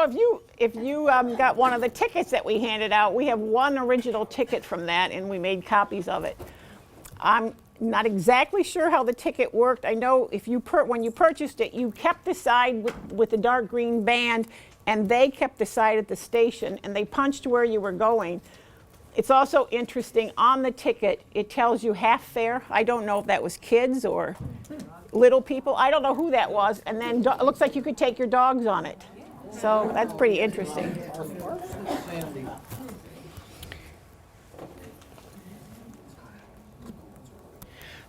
So if you got one of the tickets that we handed out, we have one original ticket from that, and we made copies of it. I'm not exactly sure how the ticket worked. I know if you when you purchased it, you kept the side with the dark green band, and they kept the side at the station, and they punched where you were going. It's also interesting, on the ticket, it tells you half fare. I don't know if that was kids or little people. I don't know who that was. And then it looks like you could take your dogs on it. So that's pretty interesting.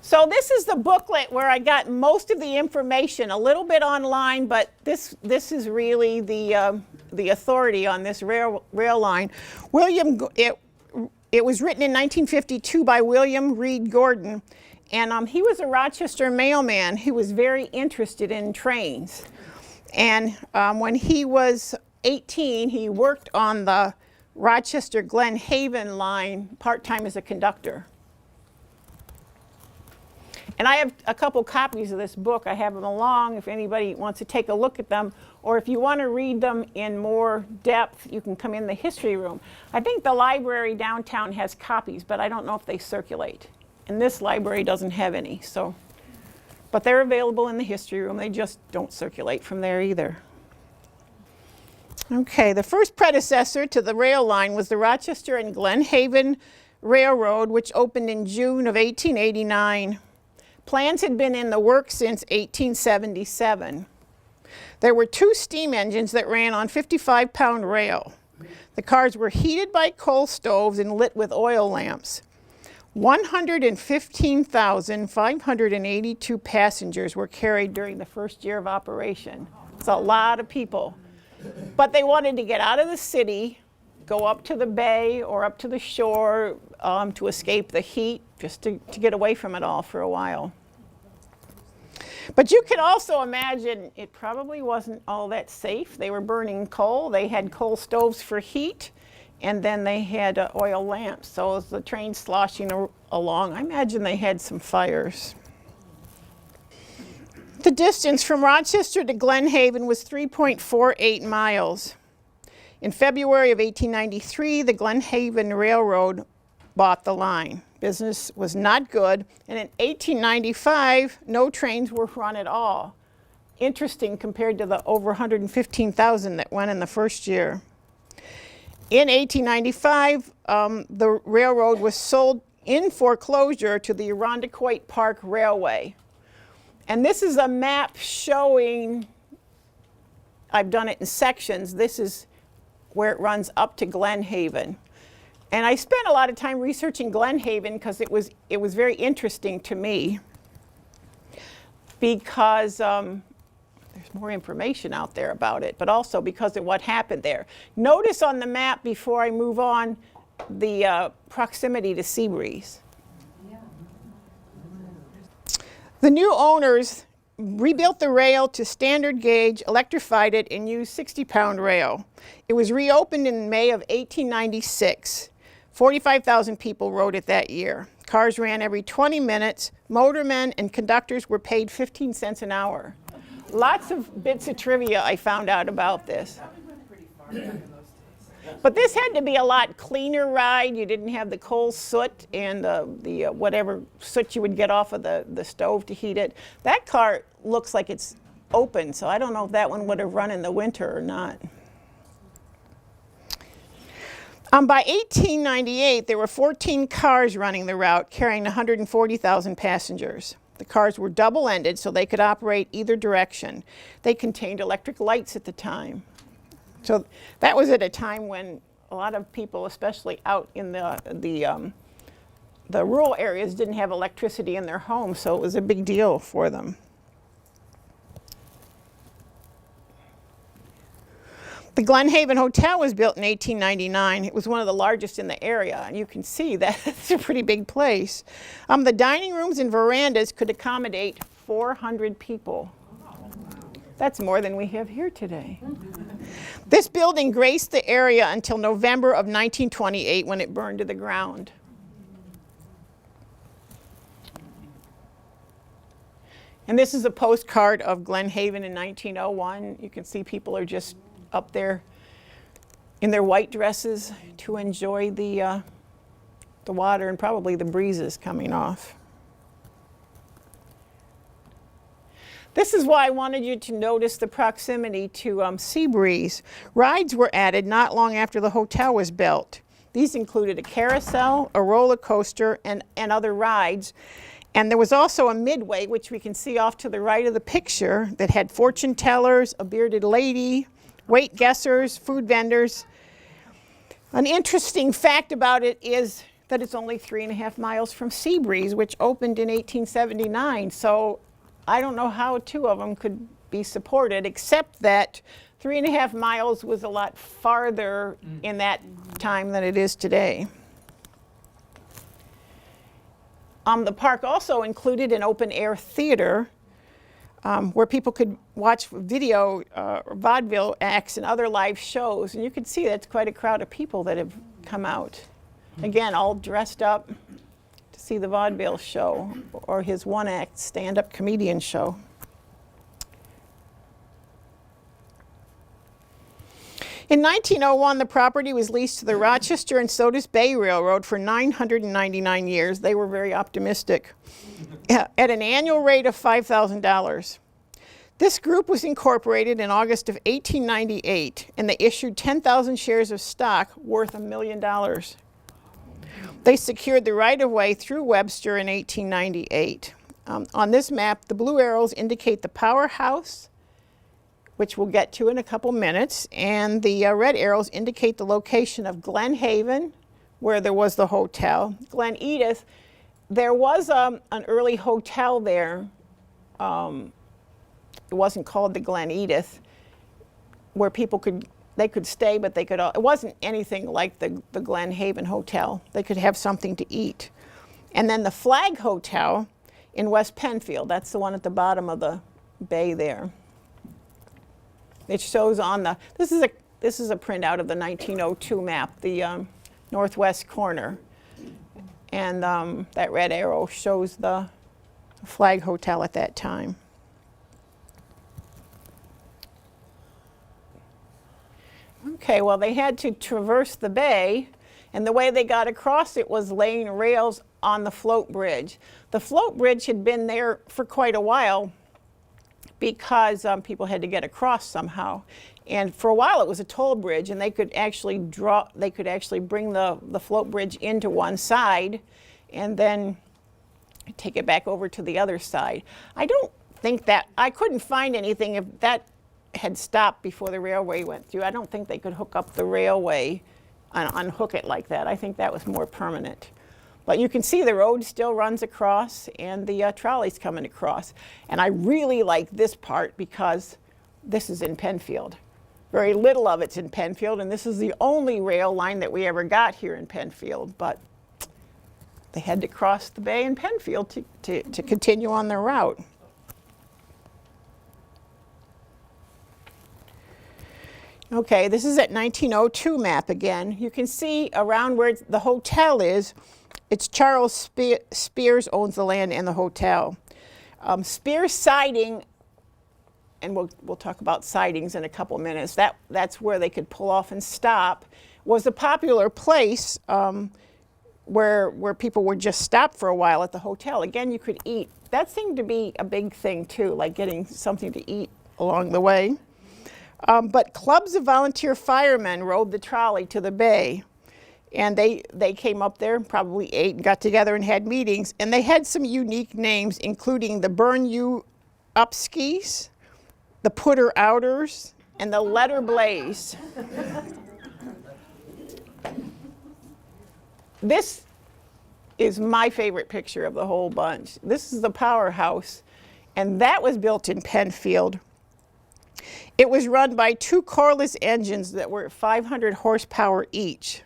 So this is the booklet where I got most of the information, a little bit online, but this is really the authority on this rail line. It was written in 1952 by William Reed Gordon, and he was a Rochester mailman who was very interested in trains. And when he was 18, he worked on the Rochester-Glen Haven line part-time as a conductor. And I have a couple copies of this book. I have them along if anybody wants to take a look at them, or if you want to read them in more depth, you can come in the history room. I think the library downtown has copies, but I don't know if they circulate. And this library doesn't have any, so. But they're available in the history room. They just don't circulate from there either. Okay, the first predecessor to the rail line was the Rochester and Glen Haven Railroad, which opened in June of 1889. Plans had been in the works since 1877. There were 2 steam engines that ran on 55-pound rail. The cars were heated by coal stoves and lit with oil lamps. 115,582 passengers were carried during the first year of operation. It's a lot of people. But they wanted to get out of the city, go up to the bay or up to the shore to escape the heat, just to get away from it all for a while. But you can also imagine it probably wasn't all that safe. They were burning coal. They had coal stoves for heat, and then they had oil lamps. So as the train sloshing along, I imagine they had some fires. The distance from Rochester to Glen Haven was 3.48 miles. In February of 1893, the Glen Haven Railroad bought the line. Business was not good, and in 1895, no trains were run at all. Interesting compared to the over 115,000 that went in the first year. In 1895, the railroad was sold in foreclosure to the Irondequoit Park Railway. And this is a map showing, I've done it in sections, this is where it runs up to Glen Haven. And I spent a lot of time researching Glen Haven because it was very interesting to me, because there's more information out there about it, but also because of what happened there. Notice on the map, before I move on, the proximity to Seabreeze. The new owners rebuilt the rail to standard gauge, electrified it, and used 60-pound rail. It was reopened in May of 1896. 45,000 people rode it that year. Cars ran every 20 minutes. Motormen and conductors were paid 15 cents an hour. Lots of bits of trivia I found out about this. But this had to be a lot cleaner ride. You didn't have the coal soot and the whatever soot you would get off of the stove to heat it. That car looks like it's open, so I don't know if that one would have run in the winter or not. By 1898, there were 14 cars running the route, carrying 140,000 passengers. The cars were double-ended, so they could operate either direction. They contained electric lights at the time. So that was at a time when a lot of people, especially out in the rural areas, didn't have electricity in their homes, so it was a big deal for them. The Glen Haven Hotel was built in 1899. It was one of the largest in the area, and you can see that it's a pretty big place. The dining rooms and verandas could accommodate 400 people. That's more than we have here today. This building graced the area until November of 1928, when it burned to the ground. And this is a postcard of Glen Haven in 1901. You can see people are just up there in their white dresses to enjoy the water and probably the breezes coming off. This is why I wanted you to notice the proximity to sea breeze. Rides were added not long after the hotel was built. These included a carousel, a roller coaster, and other rides. And there was also a midway, which we can see off to the right of the picture, that had fortune tellers, a bearded lady, weight guessers, food vendors. An interesting fact about it is that it's only 3.5 miles from Seabreeze, which opened in 1879. So I don't know how two of them could be supported, except that 3.5 miles was a lot farther in that time than it is today. The park also included an open-air theater where people could watch video, vaudeville acts and other live shows. And you can see that's quite a crowd of people that have come out. Again, all dressed up to see the vaudeville show or his one-act stand-up comedian show. In 1901, the property was leased to the Rochester and Sodus Bay Railroad for 999 years. They were very optimistic, at an annual rate of $5,000. This group was incorporated in August of 1898, and they issued 10,000 shares of stock worth $1 million. They secured the right-of-way through Webster in 1898. On this map, the blue arrows indicate the powerhouse, which we'll get to in a couple minutes, and the red arrows indicate the location of Glen Haven, where there was the hotel. Glen Edith, there was an early hotel there. It wasn't called the Glen Edith, where people could stay, but they could. It wasn't anything like the Glen Haven Hotel. They could have something to eat. And then the Flag Hotel in West Penfield. That's the one at the bottom of the bay there. It shows on the, this is a printout of the 1902 map, the northwest corner. And that red arrow shows the Flag Hotel at that time. Okay, well, they had to traverse the bay, and the way they got across it was laying rails on the float bridge. The float bridge had been there for quite a while because people had to get across somehow. And for a while it was a toll bridge, and they could actually bring the float bridge into one side and then take it back over to the other side. I don't think that, I couldn't find anything if that had stopped before the railway went through. I don't think they could hook up the railway and unhook it like that. I think that was more permanent. But you can see the road still runs across, and the trolley's coming across. And I really like this part because this is in Penfield. Very little of it's in Penfield, and this is the only rail line that we ever got here in Penfield. But they had to cross the bay in Penfield to continue on their route. Okay, this is at 1902 map again. You can see around where the hotel is, it's Charles Speers owns the land and the hotel. Spears Siding, and we'll talk about sidings in a couple minutes, that's where they could pull off and stop, was a popular place where people would just stop for a while at the hotel. Again, you could eat. That seemed to be a big thing too, like getting something to eat along the way. But clubs of volunteer firemen rode the trolley to the bay. And they came up there, probably ate and got together and had meetings. And they had some unique names, including the Burn You Upskis, the Putter Outers, and the Letter Blaze. This is my favorite picture of the whole bunch. This is the powerhouse, and that was built in Penfield. It was run by two coreless engines that were 500 horsepower each.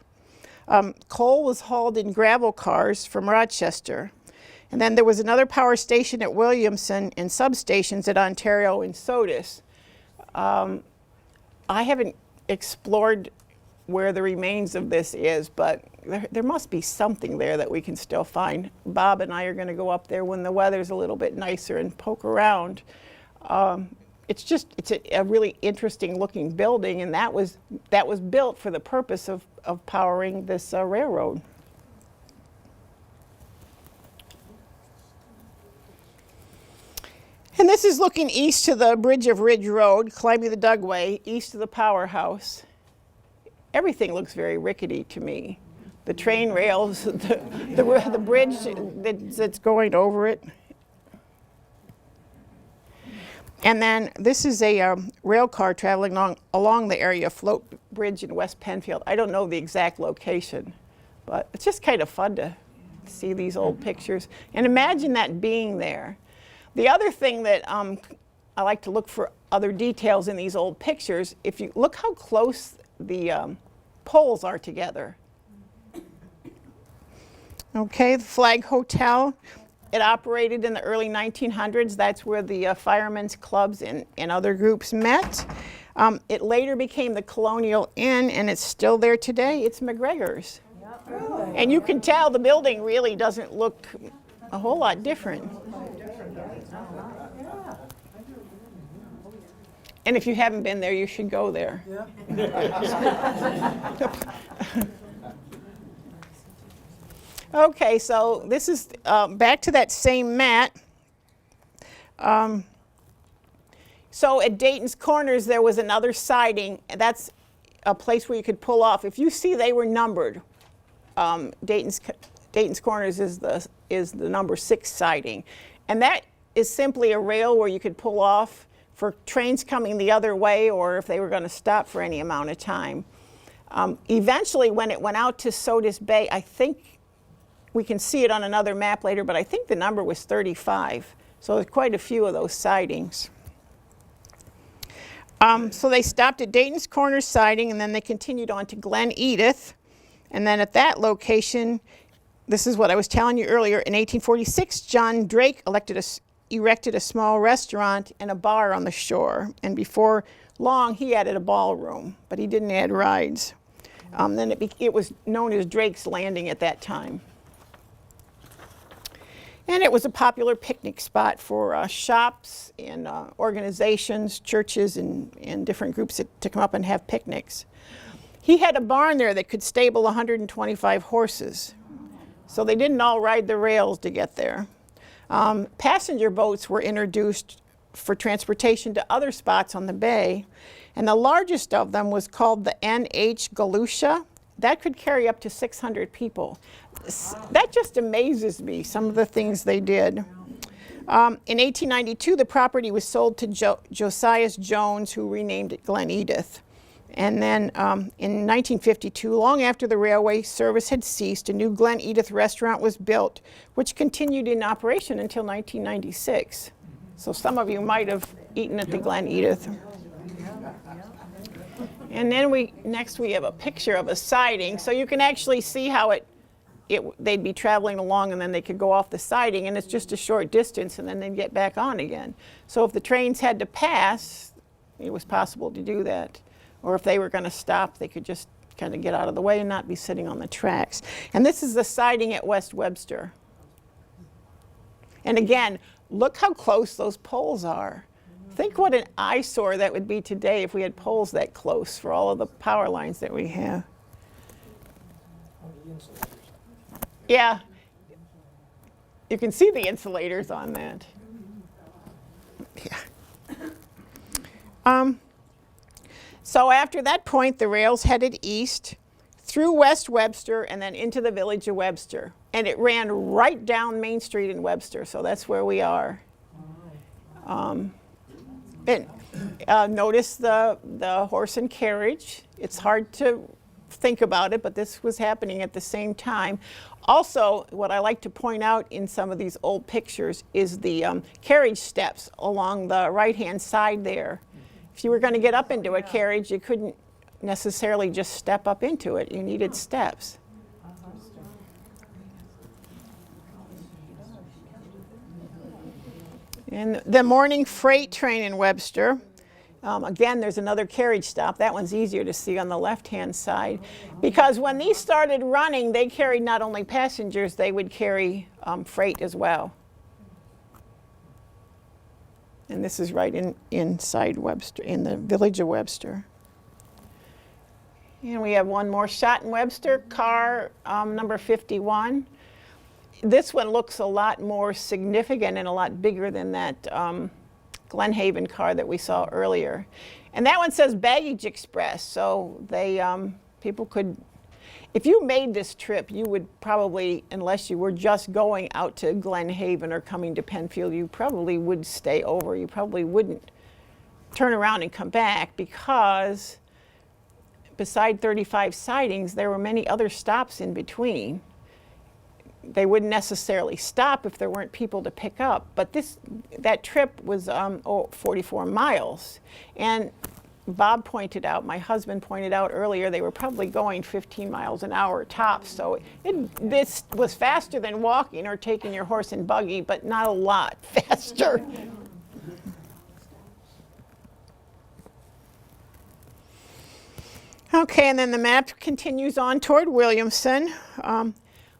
Coal was hauled in gravel cars from Rochester. And then there was another power station at Williamson and substations at Ontario and Sodus. I haven't explored where the remains of this is, but there must be something there that we can still find. Bob and I are going to go up there when the weather's a little bit nicer and poke around. it's a really interesting looking building, and that was built for the purpose of powering this railroad. And this is looking east to the Bridge of Ridge Road, climbing the Dugway, east of the powerhouse. Everything looks very rickety to me. The train rails, the bridge that's going over it. And then this is a rail car traveling along the area float bridge in West Penfield. I don't know the exact location, but it's just kind of fun to see these old pictures. And imagine that being there. The other thing that I like to look for other details in these old pictures, if you look how close the poles are together. Okay, the Flag Hotel. It operated in the early 1900s. That's where the firemen's clubs and other groups met. It later became the Colonial Inn, and it's still there today. It's McGregor's. Yep. And you can tell the building really doesn't look a whole lot different. And if you haven't been there, you should go there. Yeah. Okay, so this is back to that same map. So at Daytons Corners, there was another siding. That's a place where you could pull off. If you see, they were numbered. Daytons Corners is the number 6 siding, and that is simply a rail where you could pull off for trains coming the other way, or if they were going to stop for any amount of time. Eventually, when it went out to Sodus Bay, I think we can see it on another map later, but I think the number was 35. So there's quite a few of those sidings. So they stopped at Dayton's Corners siding, and then they continued on to Glen Edith. And then at that location, this is what I was telling you earlier, in 1846, John Drake erected a small restaurant and a bar on the shore. And before long, he added a ballroom, but he didn't add rides. Then it was known as Drake's Landing at that time. And it was a popular picnic spot for shops and organizations, churches, and different groups to come up and have picnics. He had a barn there that could stable 125 horses. So they didn't all ride the rails to get there. Passenger boats were introduced for transportation to other spots on the bay, and the largest of them was called the N.H. Galusha. That could carry up to 600 people. That just amazes me, some of the things they did. In 1892, the property was sold to Josias Jones, who renamed it Glen Edith. And then in 1952, long after the railway service had ceased, a new Glen Edith restaurant was built, which continued in operation until 1996. So some of you might have eaten at the Glen Edith. And then next we have a picture of a siding, so you can actually see how they'd be traveling along, and then they could go off the siding, and it's just a short distance, and then they'd get back on again. So if the trains had to pass, it was possible to do that. Or if they were going to stop, they could just kind of get out of the way and not be sitting on the tracks. And this is the siding at West Webster. And again, look how close those poles are. Think what an eyesore that would be today if we had poles that close for all of the power lines that we have. Yeah, you can see the insulators on that. Yeah. So after that point, the rails headed east through West Webster and then into the village of Webster. And it ran right down Main Street in Webster, so that's where we are. Notice the horse and carriage. It's hard to think about it, but this was happening at the same time. Also, what I like to point out in some of these old pictures is the carriage steps along the right-hand side there. If you were going to get up into a carriage, you couldn't necessarily just step up into it. You needed steps. And the morning freight train in Webster. Again, there's another carriage stop. That one's easier to see on the left-hand side. Because when these started running, they carried not only passengers, they would carry freight as well. And this is right inside Webster, in the village of Webster. And we have one more shot in Webster, car number 51. This one looks a lot more significant and a lot bigger than that Glen Haven car that we saw earlier. And that one says Baggage Express, so they, people could, if you made this trip, you would probably, unless you were just going out to Glen Haven or coming to Penfield, you probably would stay over. You probably wouldn't turn around and come back, because beside 35 sidings, there were many other stops in between. They wouldn't necessarily stop if there weren't people to pick up, but that trip was 44 miles. And Bob pointed out, my husband pointed out earlier, they were probably going 15 miles an hour tops, so this was faster than walking or taking your horse and buggy, but not a lot faster. Okay, and then the map continues on toward Williamson.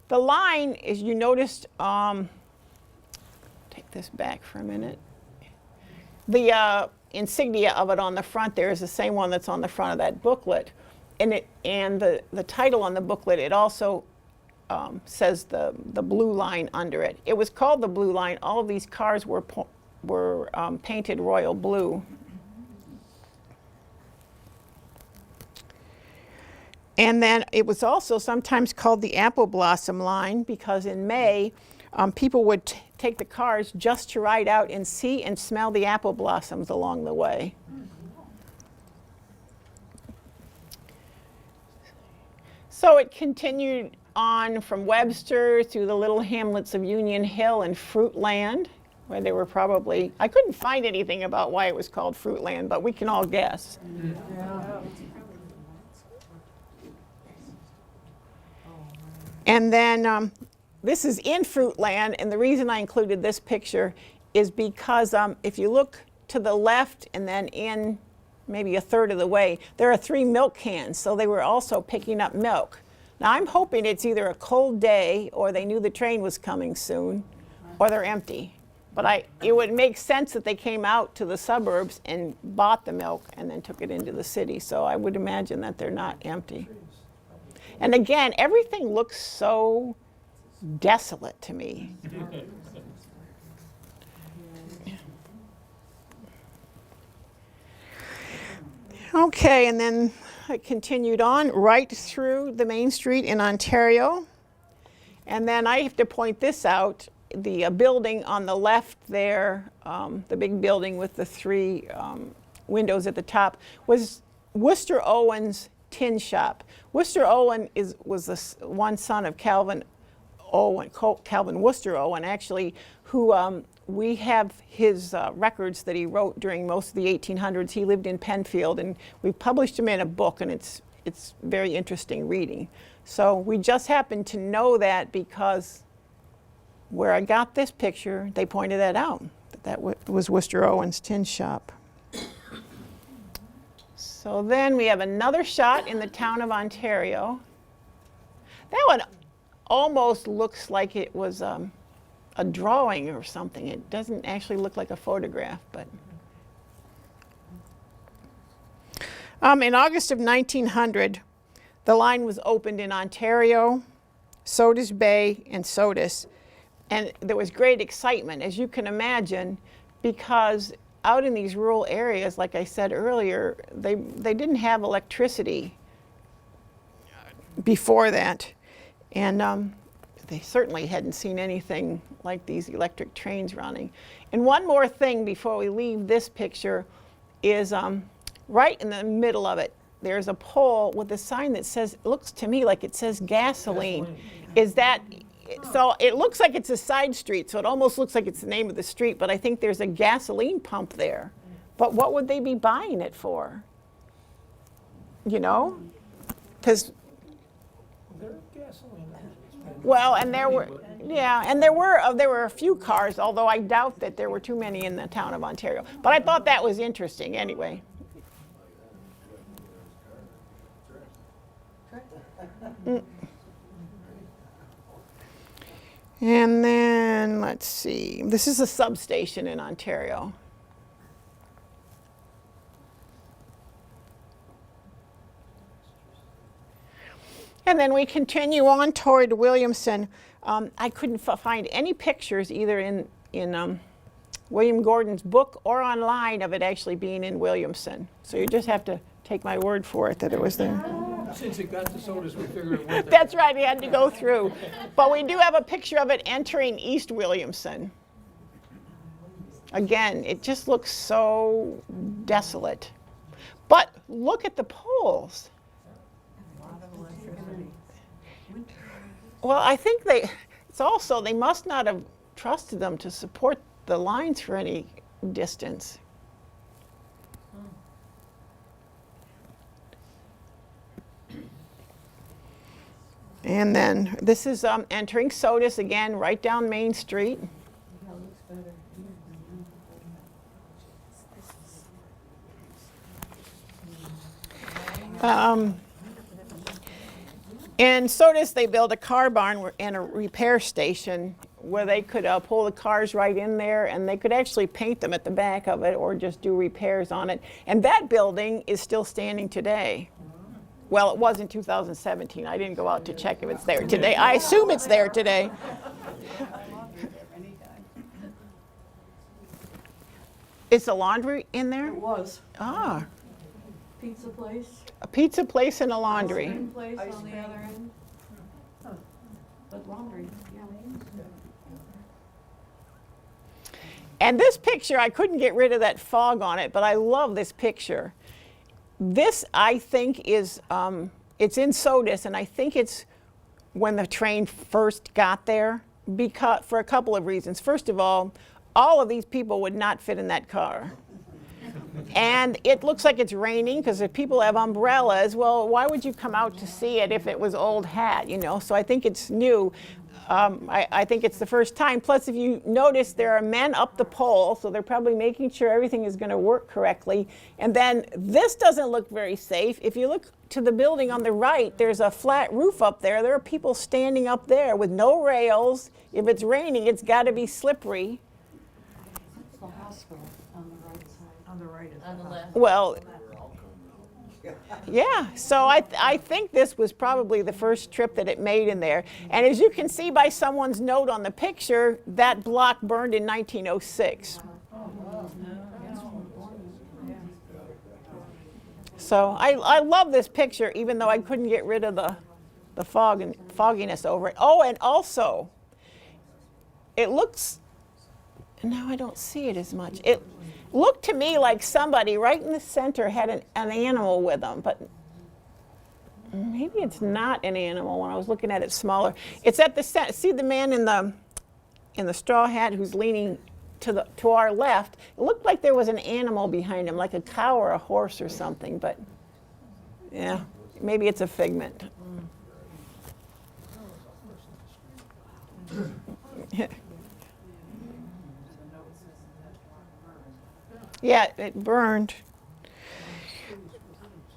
The line, as you noticed, take this back for a minute. The insignia of it on the front there is the same one that's on the front of that booklet. And the title on the booklet, it also says the blue line under it. It was called the blue line. All of these cars were painted royal blue. And then it was also sometimes called the apple blossom line, because in May, people would take the cars just to ride out and see and smell the apple blossoms along the way. So it continued on from Webster through the little hamlets of Union Hill and Fruitland, where they were probably, I couldn't find anything about why it was called Fruitland, but we can all guess. Yeah. And then this is in Fruitland, and the reason I included this picture is because if you look to the left and then in maybe a third of the way, there are 3 milk cans, so they were also picking up milk. Now I'm hoping it's either a cold day, or they knew the train was coming soon, or they're empty. But it would make sense that they came out to the suburbs and bought the milk and then took it into the city, so I would imagine that they're not empty. And again, everything looks so desolate to me. Okay, and then I continued on right through the main street in Ontario. And then I have to point this out. The building on the left there, the big building with the 3 windows at the top, was Worcester Owen's tin shop. Worcester Owen was the one son of Calvin Worcester Owen, actually, who we have his records that he wrote during most of the 1800s. He lived in Penfield, and we published him in a book, and it's very interesting reading. So we just happened to know that because where I got this picture, they pointed that out, that was Worcester Owen's tin shop. So then we have another shot in the town of Ontario. That one almost looks like it was a drawing or something. It doesn't actually look like a photograph, but. In August of 1900, the line was opened in Ontario, Sodus Bay, and Sodus. And there was great excitement, as you can imagine, because out in these rural areas, like I said earlier, they didn't have electricity before that. And they certainly hadn't seen anything like these electric trains running. And one more thing before we leave this picture is right in the middle of it, there's a pole with a sign that says, it looks to me like it says gasoline. Is that, so it looks like it's a side street, so it almost looks like it's the name of the street, but I think there's a gasoline pump there. But what would they be buying it for? You know? Because, well, and there were, yeah, and there were a few cars, although I doubt that there were too many in the town of Ontario. But I thought that was interesting anyway. And then, let's see, this is a substation in Ontario. And then we continue on toward Williamson. I couldn't find any pictures either in William Gordon's book or online of it actually being in Williamson. So you just have to take my word for it that it was there. Since it got to Sodus, we figured it went there. That's right, he had to go through. But we do have a picture of it entering East Williamson. Again, it just looks so desolate. But look at the poles. Well, I think they must not have trusted them to support the lines for any distance. And then this is entering Sodus again, right down Main Street. In Sodus, they built a car barn and a repair station where they could pull the cars right in there, and they could actually paint them at the back of it or just do repairs on it. And that building is still standing today. Well, it was in 2017. I didn't go out to check if it's there today. I assume it's there today. Is the laundry in there? It was. Ah, Pizza place. a pizza place and a laundry. Ice place on the other end. But laundry, yeah. And this picture, I couldn't get rid of that fog on it, but I love this picture. This, I think, is, it's in Sodus, and I think it's when the train first got there, because, for a couple of reasons. First of all of these people would not fit in that car. And it looks like it's raining, because if people have umbrellas, well, why would you come out to see it if it was old hat, you know? So I think it's new. I think it's the first time. Plus, if you notice, there are men up the pole, so they're probably making sure everything is going to work correctly. And then this doesn't look very safe. If you look to the building on the right, there's a flat roof up there. There are people standing up there with no rails. If it's raining, it's got to be slippery. It's the hospital on the right side. On the right. On the left. Well, yeah, so I think this was probably the first trip that it made in there. And as you can see by someone's note on the picture, that block burned in 1906. So I love this picture, even though I couldn't get rid of the fog and fogginess over it. Oh, and also, it looks, now I don't see it as much. It looked to me like somebody right in the center had an animal with them, but maybe it's not an animal when I was looking at it smaller. It's at the center. See the man in the straw hat who's leaning to our left? It looked like there was an animal behind him, like a cow or a horse or something, but yeah, maybe it's a figment. Yeah, it burned.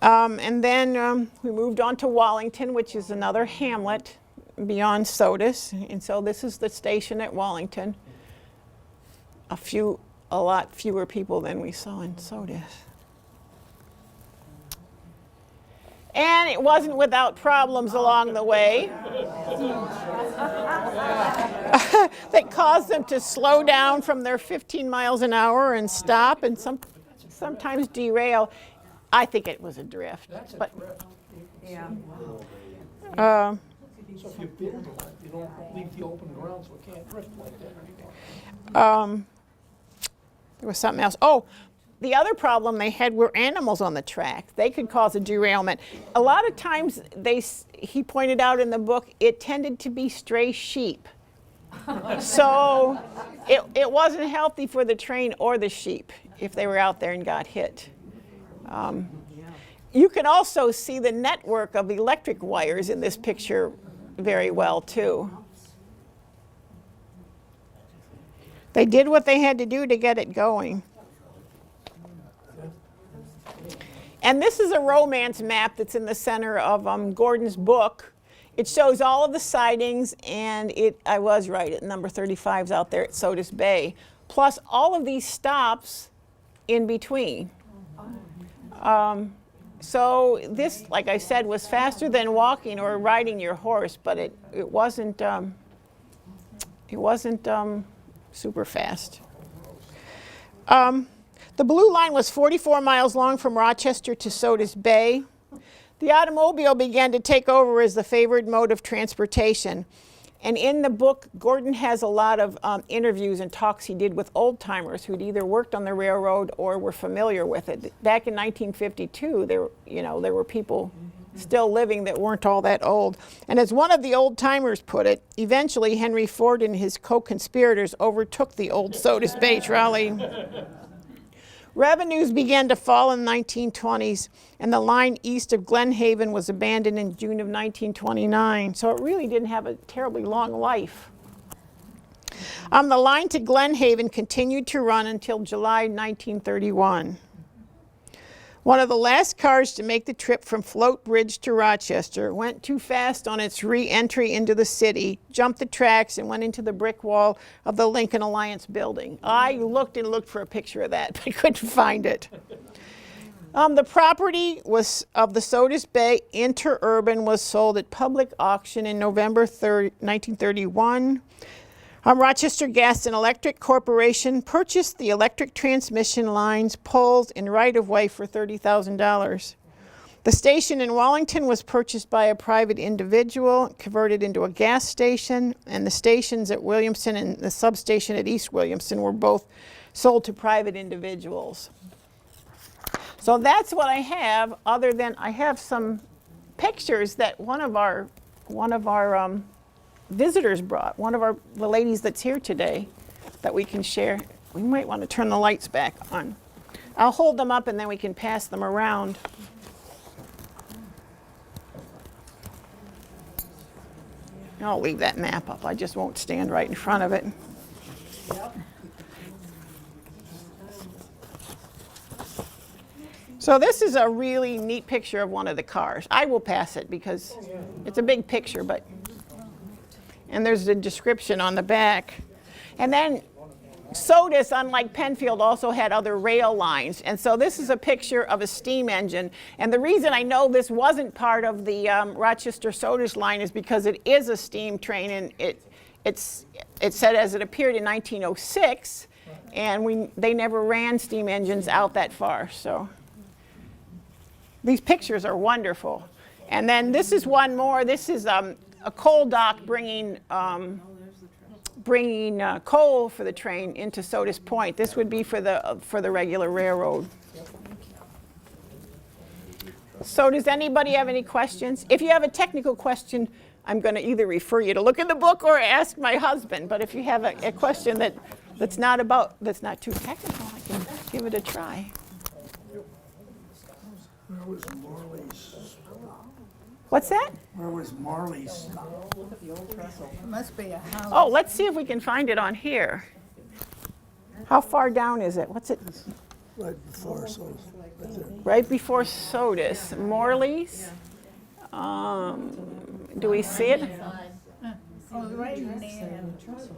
And then we moved on to Wallington, which is another hamlet beyond Sodus. And so this is the station at Wallington. A lot fewer people than we saw in Sodus. And it wasn't without problems along the way. That caused them to slow down from their 15 miles an hour and stop and sometimes derail. I think it was a drift. That's a but, drift. Yeah. So if you build a lot, you don't leave the open ground, so it can't drift like that anymore. There was something else. Oh, the other problem they had were animals on the track. They could cause a derailment. A lot of times, he pointed out in the book, it tended to be stray sheep. So it wasn't healthy for the train or the sheep if they were out there and got hit. You can also see the network of electric wires in this picture very well, too. They did what they had to do to get it going. And this is a romance map that's in the center of Gordon's book. It shows all of the sidings, and I was right, at number 35 is out there at Sodus Bay, plus all of these stops in between. So this, like I said, was faster than walking or riding your horse, but it wasn't super fast. The Blue Line was 44 miles long from Rochester to Sodus Bay. The automobile began to take over as the favored mode of transportation. And in the book, Gordon has a lot of interviews and talks he did with old timers who'd either worked on the railroad or were familiar with it. Back in 1952, there were people still living that weren't all that old. And as one of the old timers put it, eventually Henry Ford and his co-conspirators overtook the old Sodus Bay trolley. Revenues began to fall in the 1920s, and the line east of Glen Haven was abandoned in June of 1929, so it really didn't have a terribly long life. The line to Glen Haven continued to run until July 1931. One of the last cars to make the trip from Float Bridge to Rochester went too fast on its re-entry into the city, jumped the tracks, and went into the brick wall of the Lincoln Alliance building. I looked and looked for a picture of that, but I couldn't find it. The property was of the Sodus Bay interurban was sold at public auction in November 1931. Rochester Gas and Electric Corporation purchased the electric transmission lines, poles, and right-of-way for $30,000. The station in Wallington was purchased by a private individual, converted into a gas station, and the stations at Williamson and the substation at East Williamson were both sold to private individuals. So that's what I have, other than I have some pictures that one of our visitors brought, the ladies that's here today, that we can share. We might want to turn the lights back on. I'll hold them up and then we can pass them around. I'll leave that map up. I just won't stand right in front of it. So this is a really neat picture of one of the cars. I will pass it because it's a big picture, but and there's a description on the back. And then Sodus, unlike Penfield, also had other rail lines. And so this is a picture of a steam engine. And the reason I know this wasn't part of the Rochester Sodus line is because it is a steam train, and it said as it appeared in 1906, and they never ran steam engines out that far. So these pictures are wonderful. And then this is one more. This is a coal dock bringing coal for the train into Sodus Point. This would be for the regular railroad. So does anybody have any questions? If you have a technical question, I'm going to either refer you to look in the book or ask my husband. But if you have a question that's not too technical, I can give it a try. Where was Marley's? What's that? Where was Marley's? Must be a house. Oh, let's see if we can find it on here. How far down is it? What's it? Right before, so right there. Right before Sodus. Morley's? Do we see it? Oh, right in there,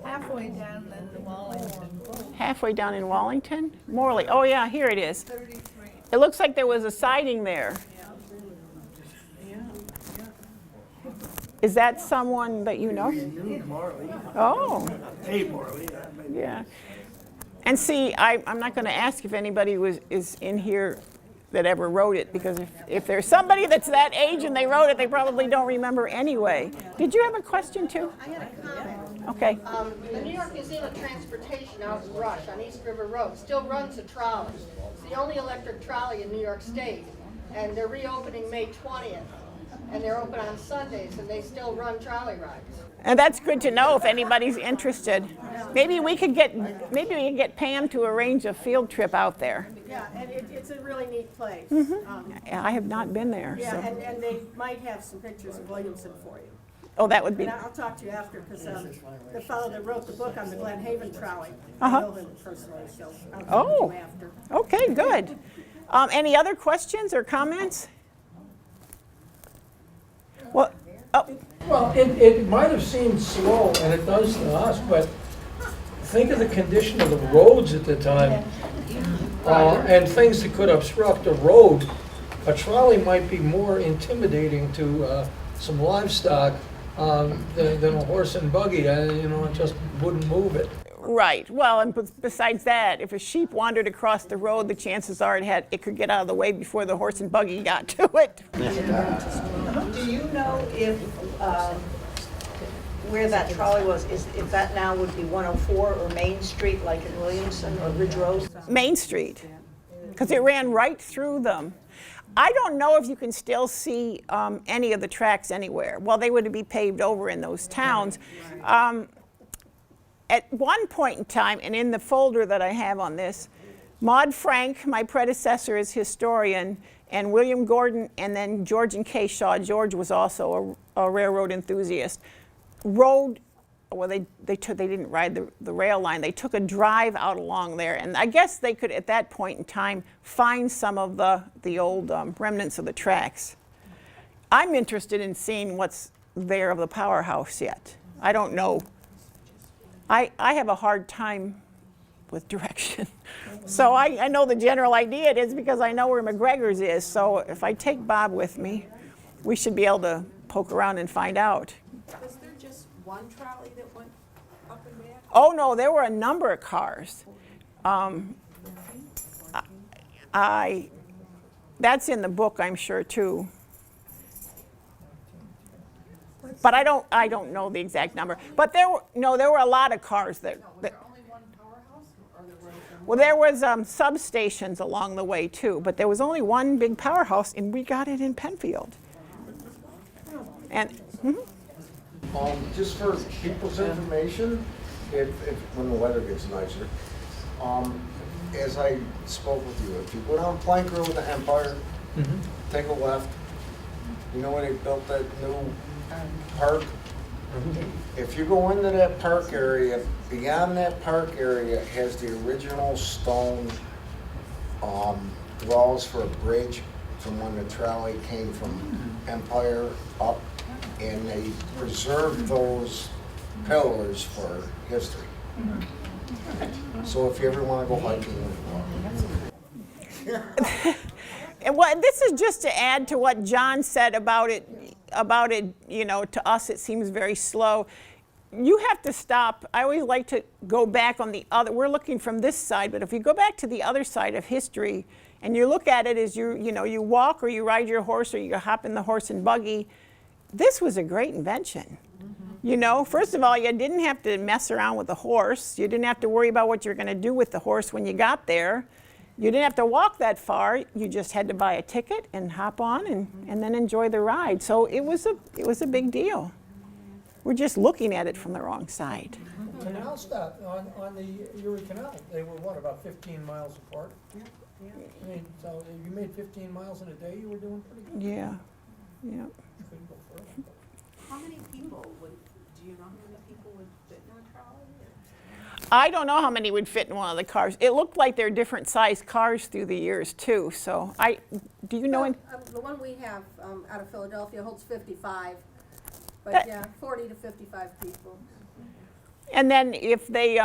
halfway down in the Wallington. Halfway down in Wallington? Morley. Oh, yeah, here it is. 33. It looks like there was a siding there. Is that someone that you know? You knew Marley. Oh, Hey, Marley. yeah. And see, I'm not going to ask if anybody is in here that ever wrote it, because if there's somebody that's that age and they wrote it, they probably don't remember anyway. Did you have a question too? I had a comment. Okay. The New York Museum of Transportation out in Rush on East River Road still runs a trolley. It's the only electric trolley in New York State, and they're reopening May 20th. And they're open on Sundays, and they still run trolley rides. And that's good to know if anybody's interested. Maybe we could get Pam to arrange a field trip out there. Yeah, and it's a really neat place. I have not been there. Yeah, So. and they might have some pictures of Williamson for you. Oh, that would be. And I'll talk to you after, because the fellow that wrote the book on the Glen Haven trolley, Uh-huh. I know him personally, so I'll talk Oh. to you after. Okay, good. Any other questions or comments? Well, Well, it might have seemed slow, and it does to us, but think of the condition of the roads at the time, and things that could obstruct a road. a trolley might be more intimidating to some livestock than a horse and buggy. It just wouldn't move it. Right. Well, and besides that, if a sheep wandered across the road, the chances are it could get out of the way before the horse and buggy got to it. Do you know if, where that trolley was, if that now would be 104 or Main Street like in Williamson or Ridge Road? Main Street, because it ran right through them. I don't know if you can still see any of the tracks anywhere. Well, they would be paved over in those towns. At one point in time, and in the folder that I have on this, Maud Frank, my predecessor as historian, and William Gordon, and then George and Kay Shaw. George was also a railroad enthusiast. Rode, well, they didn't ride the rail line. They took a drive out along there, and I guess they could, at that point in time, find some of the old remnants of the tracks. I'm interested in seeing what's there of the powerhouse yet. I don't know. I have a hard time with direction. So I know the general idea it is because I know where McGregor's is. So if I take Bob with me, we should be able to poke around and find out. Was there just one trolley that went up and back? Oh no, there were a number of cars. That's in the book, I'm sure too. But I don't know the exact number. But there were a lot of cars that. Was there only one powerhouse, or there were? Well, there was substations along the way too, but there was only one big powerhouse, and we got it in Penfield. And just for people's information, if when the weather gets nicer, as I spoke with you, if you go down Plank Road to Empire, take a left. You know where they built that new park? If you go into that park area, beyond that park area has the original stone walls for a bridge from when the trolley came from Empire up, and they preserved those pillars for history. So if you ever want to go hiking, And this is just to add to what John said about it, to us it seems very slow. You have to stop. I always like to go back on the other, we're looking from this side, but if you go back to the other side of history and you look at it as you walk or you ride your horse or you hop in the horse and buggy, this was a great invention. First of all, you didn't have to mess around with the horse. You didn't have to worry about what you're going to do with the horse when you got there. You didn't have to walk that far. You just had to buy a ticket and hop on and then enjoy the ride. So it was a big deal. We're just looking at it from the wrong side. Canal stop on the Erie Canal, they were what, about 15 miles apart? Yeah. I mean, so if you made 15 miles in a day, you were doing pretty good. Yeah. You couldn't go further. How many people do you know how many people would fit in a trolley? I don't know how many would fit in one of the cars. It looked like they're different sized cars through the years too. So do you know? The one we have out of Philadelphia holds 55, but That- yeah, 40 to 55 people. And then if they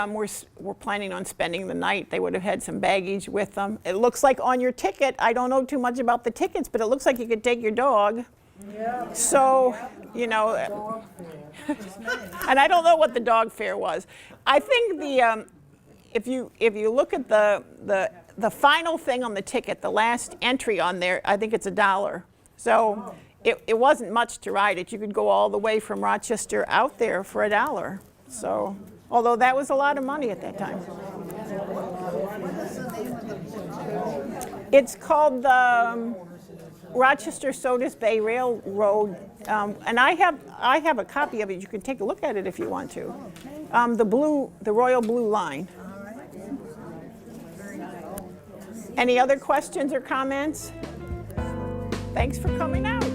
were planning on spending the night, they would have had some baggage with them. It looks like on your ticket, I don't know too much about the tickets, but it looks like you could take your dog. Yeah. So, and I don't know what the dog fare was. I think if you look at the final thing on the ticket, the last entry on there, I think it's $1. So it wasn't much to ride it. You could go all the way from Rochester out there for $1. So, although that was a lot of money at that time. It's called the Rochester Sodus Bay Railroad, and I have a copy of it. You can take a look at it if you want to. The Royal Blue Line. Any other questions or comments? Thanks for coming out.